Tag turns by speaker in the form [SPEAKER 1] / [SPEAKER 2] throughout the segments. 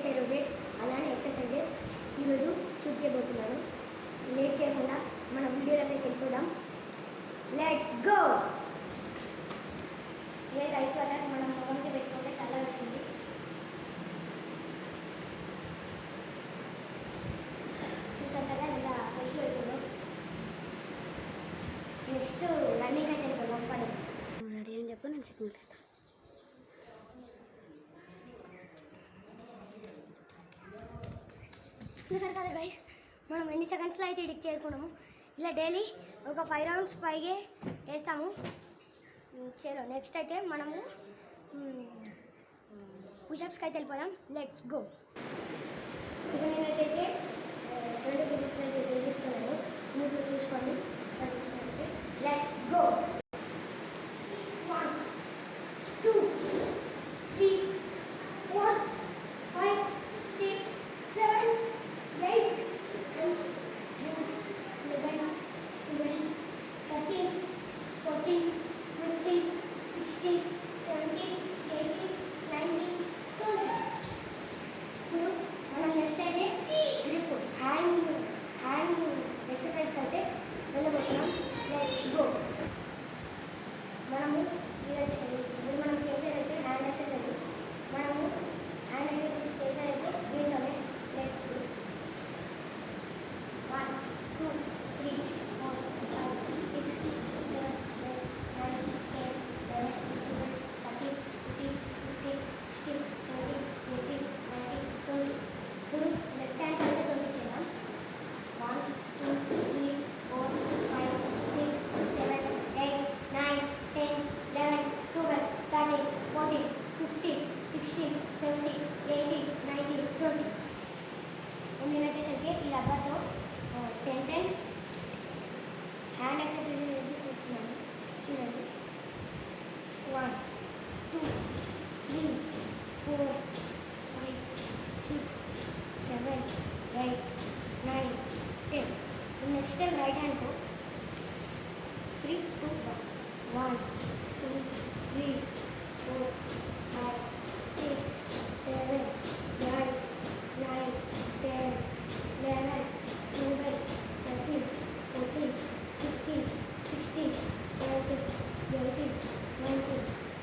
[SPEAKER 1] చేసే రొటేట్స్ అలానే ఎక్సర్సైజెస్ ఈరోజు చూపించబోతున్నాను. లేట్ చేయకుండా మన వీడియోలోకి వెళ్ళిపోదాం. Let's go. ఇదైతే ఐస్ వాటర్ మనం మొగంకి పెట్టుకుంటే చాలా అవుతుంది. చూసాం కదా ఇలా ఫ్రెష్ అవుతుందో. నెక్స్ట్ రన్నింగ్ అయితే వెళ్ళిపోదాం. పని రెడీ అని చెప్పి నేను సిగ్నల్ ఇస్తాను. చూసారు కదా గైస్, మనం ఎన్ని సెకండ్స్లో అయితే ఇడికి చేరుకున్నాము. ఇలా డైలీ ఒక 5 రౌండ్స్ పైగే వేస్తాము. చలో నెక్స్ట్ అయితే మనము పుషప్స్కి అయితే వెళ్ళిపోదాం. Let's go. ఇప్పుడు నేనైతే 20 పుషప్స్ అయితే చేసేస్తున్నాను. మీరు చూసుకోండి. Let's go. 1 2 3 4 5 6 7 8 9 11 12 13 14 15 16 17 18 19 20. ఇప్పుడు మనం నెక్స్ట్ అయితే గ్రిప్ హ్యాండ్ ఎక్సర్సైజ్కి అయితే వెళ్ళబోతున్నాం. Let's go. ఇప్పుడు మనం చేసేదైతే హ్యాండ్ ఎక్సర్సైజ్. మనము హ్యాండ్ ఎక్సర్సైజ్ చేసేదైతే దీంట్లోనే. Let's go. 1 2 3 4 5 6 7 8 9 10 11 12 13 14 15 16 17 18 19 20. ఇప్పుడు లెఫ్ట్ హ్యాండ్ అయితే 20 చేద్దాం. 1 2 3 4 5 6 7 8 9 10 11 12 13 14 15 16 17 18 19 20. నేను వచ్చేసరికి ఈ రబ్బర్తో 10 హ్యాండ్ ఎక్సర్సైజ్ అనేది చేస్తున్నాను. చూడండి. 1 2 3 4 5 6 7 8 9 10. నెక్స్ట్ టైం రైట్ హ్యాండ్తో 3 2 1 2 3 4 5 6 7 8 9 10 11 12 13 14 15 16 17 18 19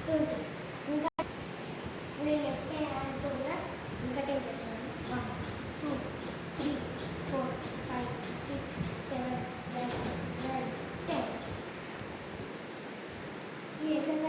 [SPEAKER 1] 20. ఇంకా నేను లెఫ్ట్ హ్యాండ్తో కూడా ఇంకా 10 చేస్తున్నాను. 1 2 3 4 5 6 7 8 9 10. ఈ ఎక్సర్సైజ్